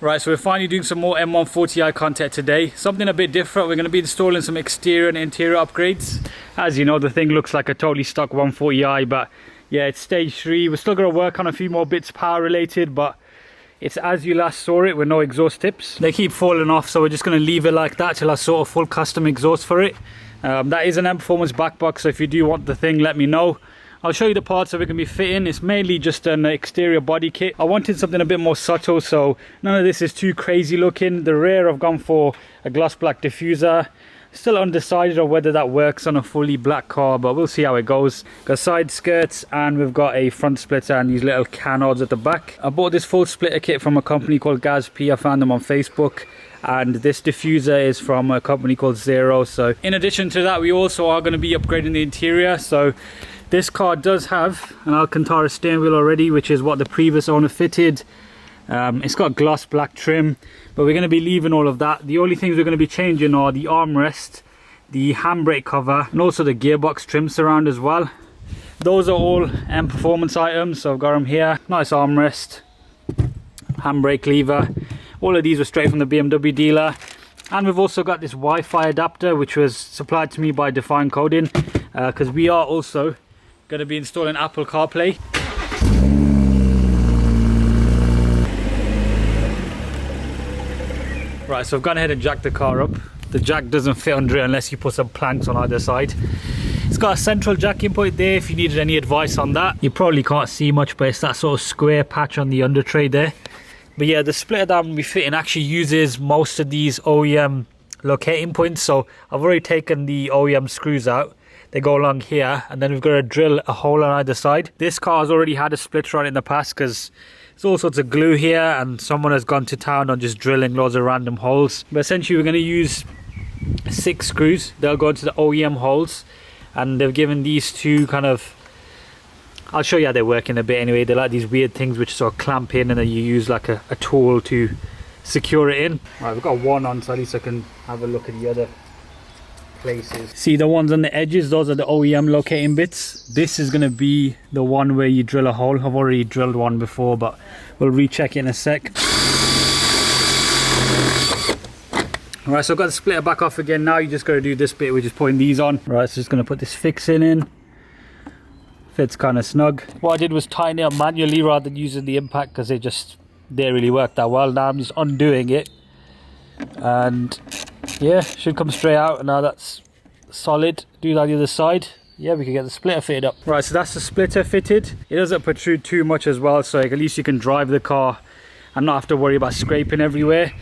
Right, so we're finally doing some more M140i content today. Something a bit different. We're going to be installing some exterior and interior upgrades. As you know, the thing looks like a totally stock 140i, but yeah, it's stage 3. We're still going to work on a few more bits power related, but it's as you last saw it with no exhaust tips. They keep falling off, so we're just going to leave it like that till I sort a full custom exhaust for it. That is an M Performance back box, so if you do want the thing, let me know. I'll show you the parts that we can be fitting. It's mainly just an exterior body kit. I wanted something a bit more subtle, so none of this is too crazy looking. The rear I've gone for a gloss black diffuser. Still undecided on whether that works on a fully black car, but we'll see how it goes. Got side skirts, and we've got a front splitter and these little canards at the back. I bought this full splitter kit from a company called GazP. I found them on Facebook. And this diffuser is from a company called Zaero. So in addition to that, we also are going to be upgrading the interior. So this car does have an Alcantara steering wheel already, which is what the previous owner fitted. It's got gloss black trim, but we're going to be leaving all of that. The only things we're going to be changing are the armrest, the handbrake cover, and also the gearbox trim surround as well. Those are all M Performance items, so I've got them here. Nice armrest, handbrake lever. All of these were straight from the BMW dealer. And we've also got this Wi-Fi adapter, which was supplied to me by Define Coding, because we are also going to be installing Apple CarPlay. Right, so I've gone ahead and jacked the car up. The jack doesn't fit under it unless you put some planks on either side. It's got a central jacking point there if you needed any advice on that. You probably can't see much, but it's that sort of square patch on the under tray there. But yeah, the splitter that I'm going to be fitting actually uses most of these OEM locating points. So I've already taken the OEM screws out. They go along here, and then we've got to drill a hole on either side. This car has already had a splitter on it in the past because there's all sorts of glue here, and someone has gone to town on just drilling loads of random holes. But essentially we're going to use 6 screws. They'll go into the OEM holes, and they've given these two kind of, I'll show you how they work in a bit anyway. They're like these weird things which sort of clamp in, and then you use like a tool to secure it in. Right, we've got one on, so at least I can have a look at the other places. See the ones on the edges, those are the OEM locating bits. This is going to be the one where you drill a hole. I've already drilled one before, but we'll recheck it in a sec. Right, so I've got the splitter back off again. Now you just got to do this bit, which is putting these on. Right, so just going to put this fixing in. Fits kind of snug. What I did was tighten it up manually rather than using the impact, because they didn't really work that well. Now I'm just undoing it, and yeah, should come straight out. And now that's solid. Do that on the other side. Yeah, we can get the splitter fitted up. Right, so that's the splitter fitted. It doesn't protrude too much as well, so like, at least you can drive the car and not have to worry about scraping everywhere.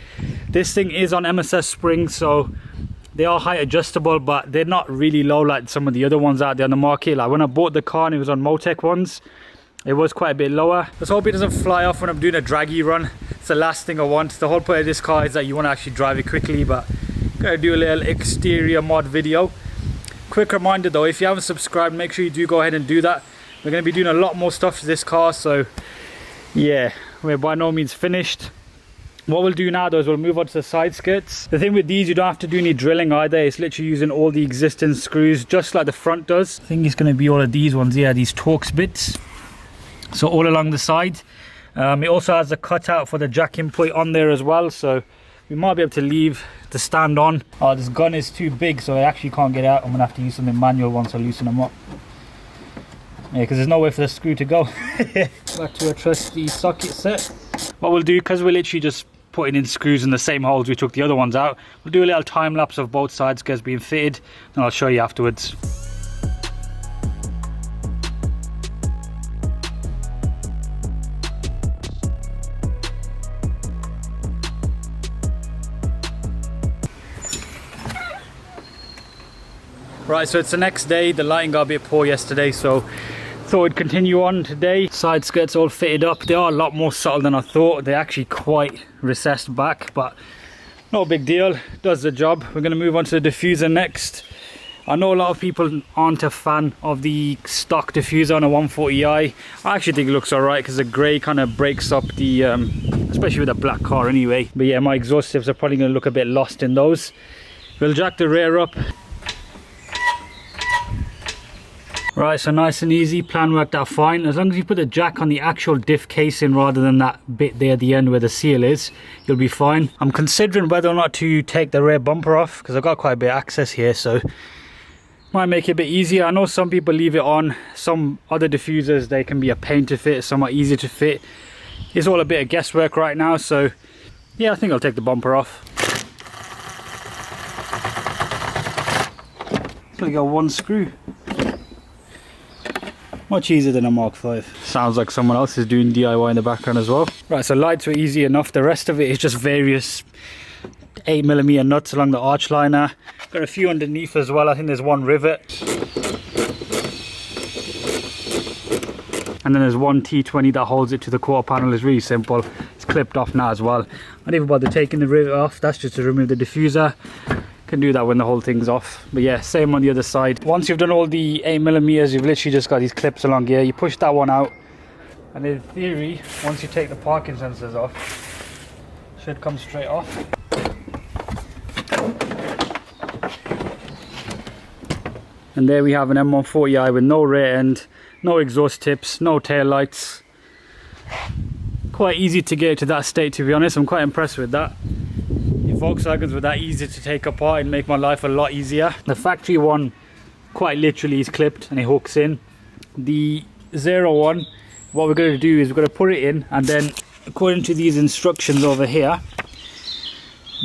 This thing is on MSS springs, so they are height adjustable, but they're not really low like some of the other ones out there on the market. Like when I bought the car and it was on Motec ones, it was quite a bit lower. Let's hope it doesn't fly off when I'm doing a draggy run. It's the last thing I want. The whole point of this car is that you want to actually drive it quickly, but I'm gonna do a little exterior mod video. Quick reminder though, if you haven't subscribed, make sure you do go ahead and do that. We're going to be doing a lot more stuff to this car, so yeah, we're by no means finished. What we'll do now though is we'll move on to the side skirts. The thing with these, you don't have to do any drilling either. It's literally using all the existing screws, just like the front does. I think it's going to be all of these ones here, these Torx bits. So all along the side. It also has a cutout for the jacking point on there as well, so we might be able to leave the stand on. Oh, this gun is too big, so I actually can't get out. I'm going to have to use something manual once I loosen them up. Yeah, because there's nowhere for the screw to go. Back to a trusty socket set. What we'll do, because we're literally just putting in screws in the same holes we took the other ones out, we'll do a little time lapse of both sides guys being fitted, and I'll show you afterwards. Right, so it's the next day. The lighting got a bit poor yesterday, so thought I'd continue on today. Side skirts all fitted up. They are a lot more subtle than I thought. They're actually quite recessed back, but no big deal. Does the job. We're going to move on to the diffuser next. I know a lot of people aren't a fan of the stock diffuser on a 140i. I actually think it looks alright because the grey kind of breaks up the, especially with a black car anyway. But yeah, my exhaust tips are probably going to look a bit lost in those. We'll jack the rear up. Right, so nice and easy, plan worked out fine. As long as you put the jack on the actual diff casing rather than that bit there at the end where the seal is, you'll be fine. I'm considering whether or not to take the rear bumper off because I've got quite a bit of access here, so might make it a bit easier. I know some people leave it on. Some other diffusers, they can be a pain to fit, some are easier to fit. It's all a bit of guesswork right now, so yeah, I think I'll take the bumper off. It's only got one screw. Much easier than a Mark V. Sounds like someone else is doing DIY in the background as well. Right, so lights were easy enough. The rest of it is just various 8mm nuts along the arch liner. Got a few underneath as well. I think there's one rivet. And then there's one T20 that holds it to the quarter panel. It's really simple. It's clipped off now as well. I didn't even bother taking the rivet off. That's just to remove the diffuser. Can do that when the whole thing's off. But yeah, same on the other side. Once you've done all the 8mm, you've literally just got these clips along here. You push that one out, and in theory, once you take the parking sensors off, should come straight off. And there we have an M140i with no rear end, no exhaust tips, no tail lights. Quite easy to get it to that state, to be honest. I'm quite impressed with that. Volkswagens were that easy to take apart and make my life a lot easier. The factory one quite literally is clipped and it hooks in. The Zaero one, what we're going to do is we're going to put it in, and then according to these instructions over here,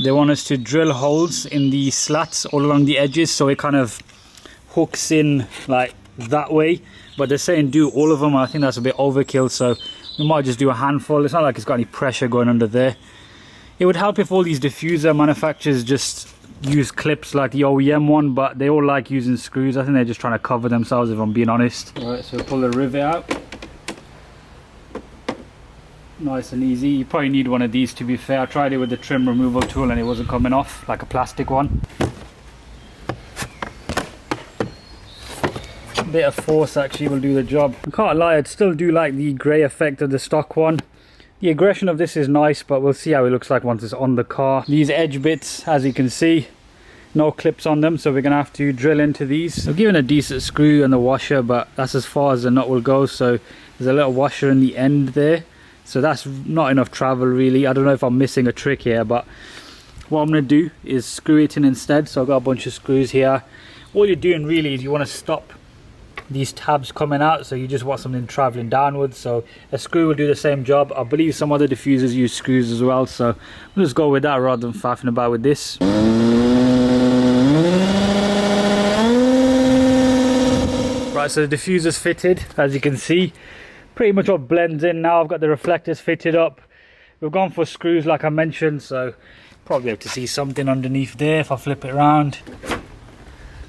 they want us to drill holes in the slats all along the edges so it kind of hooks in like that way. But they're saying do all of them. I think that's a bit overkill, so we might just do a handful. It's not like it's got any pressure going under there. It would help if all these diffuser manufacturers just use clips like the OEM one, but they all like using screws. I think they're just trying to cover themselves, if I'm being honest. Alright, so pull the rivet out. Nice and easy. You probably need one of these, to be fair. I tried it with the trim removal tool and it wasn't coming off, like a plastic one. A bit of force actually will do the job. I can't lie, I still do like the grey effect of the stock one. The aggression of this is nice, but we'll see how it looks like once it's on the car. These edge bits, as you can see, no clips on them, so we're gonna have to drill into these. I've given a decent screw and the washer, but that's as far as the nut will go. So there's a little washer in the end there, so that's not enough travel really. I don't know if I'm missing a trick here, but what I'm gonna do is screw it in instead. So I've got a bunch of screws here. All you're doing really is you want to stop these tabs coming out, so you just want something traveling downwards. So a screw will do the same job. I believe some other diffusers use screws as well, so we'll just go with that rather than faffing about with this. Right, so the diffuser's fitted, as you can see. Pretty much all blends in now. I've got the reflectors fitted up. We've gone for screws like I mentioned, so probably able to see something underneath there if I flip it around.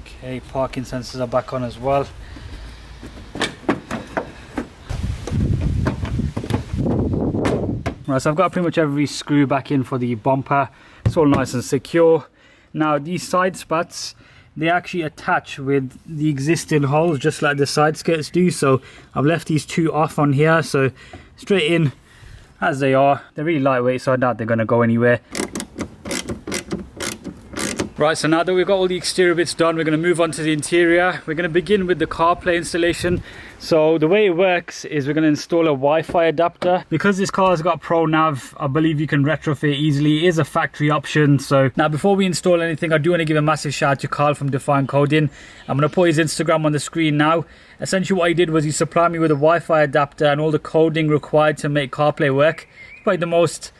Okay, parking sensors are back on as well. Right, so I've got pretty much every screw back in for the bumper. It's all nice and secure. Now these side spats, they actually attach with the existing holes just like the side skirts do. So I've left these two off on here, so straight in as they are. They're really lightweight, so I doubt they're going to go anywhere. Right, so now that we've got all the exterior bits done, we're going to move on to the interior. We're going to begin with the CarPlay installation. So the way it works is we're going to install a Wi-Fi adapter. Because this car's got Pro Nav, I believe you can retrofit easily. It is a factory option. So now before we install anything, I do want to give a massive shout out to Carl from Define Coding. I'm going to put his Instagram on the screen now. Essentially what he did was he supplied me with a Wi-Fi adapter and all the coding required to make CarPlay work. It's probably the most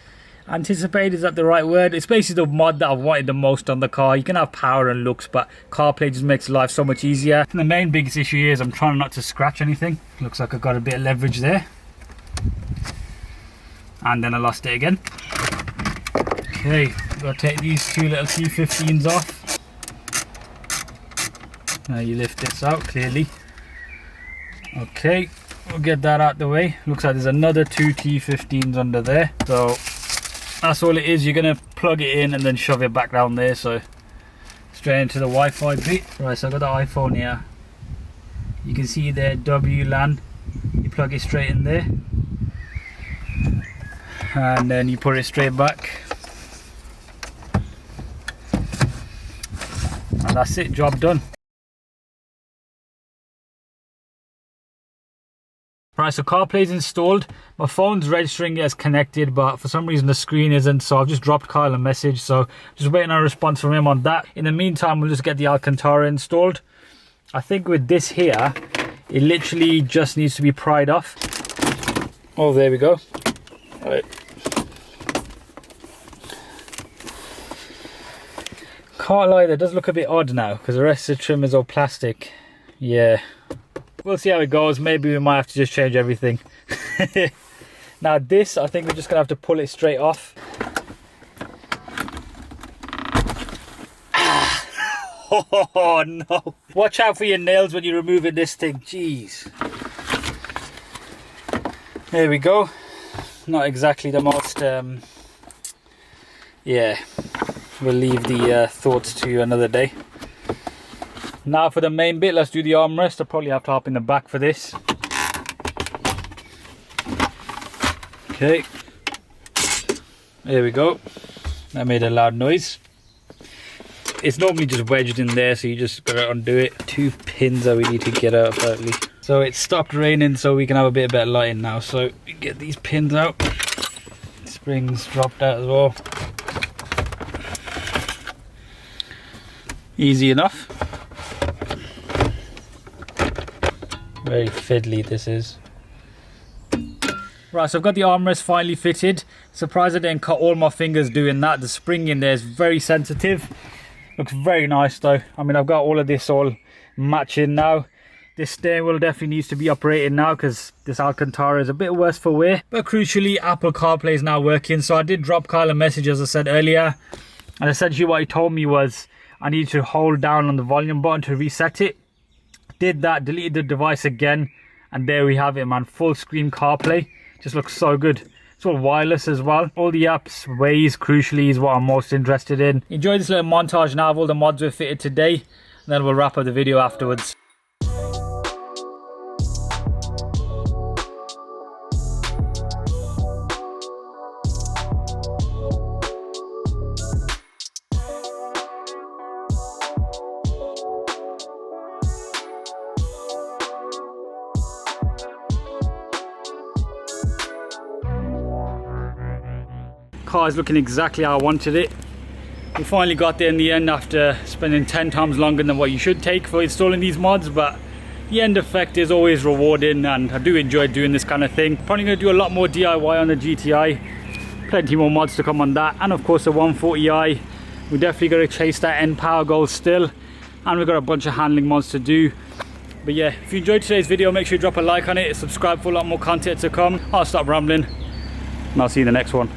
anticipated, is that the right word? It's basically the mod that I've wanted the most on the car. You can have power and looks, but CarPlay just makes life so much easier. And the main biggest issue here is I'm trying not to scratch anything. Looks like I've got a bit of leverage there. And then I lost it again. Okay, gotta take these two little T15s off. Now you lift this out clearly. Okay, we'll get that out the way. Looks like there's another two T15s under there. So that's all it is. You're going to plug it in and then shove it back down there, so straight into the Wi-Fi bit. Right, so I've got the iPhone here. You can see there WLAN. You plug it straight in there and then you put it straight back, and that's it, job done. Right, so CarPlay's installed. My phone's registering it as connected, but for some reason the screen isn't, so I've just dropped Kyle a message, so just waiting on a response from him on that. In the meantime, we'll just get the Alcantara installed. I think with this here, it literally just needs to be pried off. Oh, there we go. All right. Can't lie, that does look a bit odd now, because the rest of the trim is all plastic. Yeah. We'll see how it goes. Maybe we might have to just change everything. Now this, I think we're just going to have to pull it straight off. Oh no. Watch out for your nails when you're removing this thing. Jeez. There we go. Not exactly the most... yeah. We'll leave the thoughts to another day. Now for the main bit, let's do the armrest. I'll probably have to hop in the back for this. Okay. There we go. That made a loud noise. It's normally just wedged in there, so you just gotta undo it. 2 pins that we need to get out apparently. So it stopped raining, so we can have a bit of better lighting now. So we get these pins out. Springs dropped out as well. Easy enough. Very fiddly this is. Right, so I've got the armrest finally fitted. Surprised I didn't cut all my fingers doing that. The spring in there is very sensitive. Looks very nice though. I mean, I've got all of this all matching now. This steering wheel definitely needs to be operated now because this Alcantara is a bit worse for wear. But crucially, Apple CarPlay is now working. So I did drop Kyle a message, as I said earlier. And essentially what he told me was I need to hold down on the volume button to reset it. Did that, deleted the device again, and there we have it, man. Full screen CarPlay. Just looks so good. It's all wireless as well. All the apps, Waze, crucially, is what I'm most interested in. Enjoy this little montage now of all the mods we've fitted today, and then we'll wrap up the video afterwards. Car is looking exactly how I wanted it. We finally got there in the end after spending 10 times longer than what you should take for installing these mods, but the end effect is always rewarding and I do enjoy doing this kind of thing. Probably going to do a lot more DIY on the GTI, plenty more mods to come on that, and of course the 140i. We're definitely going to chase that end power goal still, and we've got a bunch of handling mods to do. But yeah, if you enjoyed today's video, make sure you drop a like on it, subscribe for a lot more content to come. I'll stop rambling and I'll see you in the next one.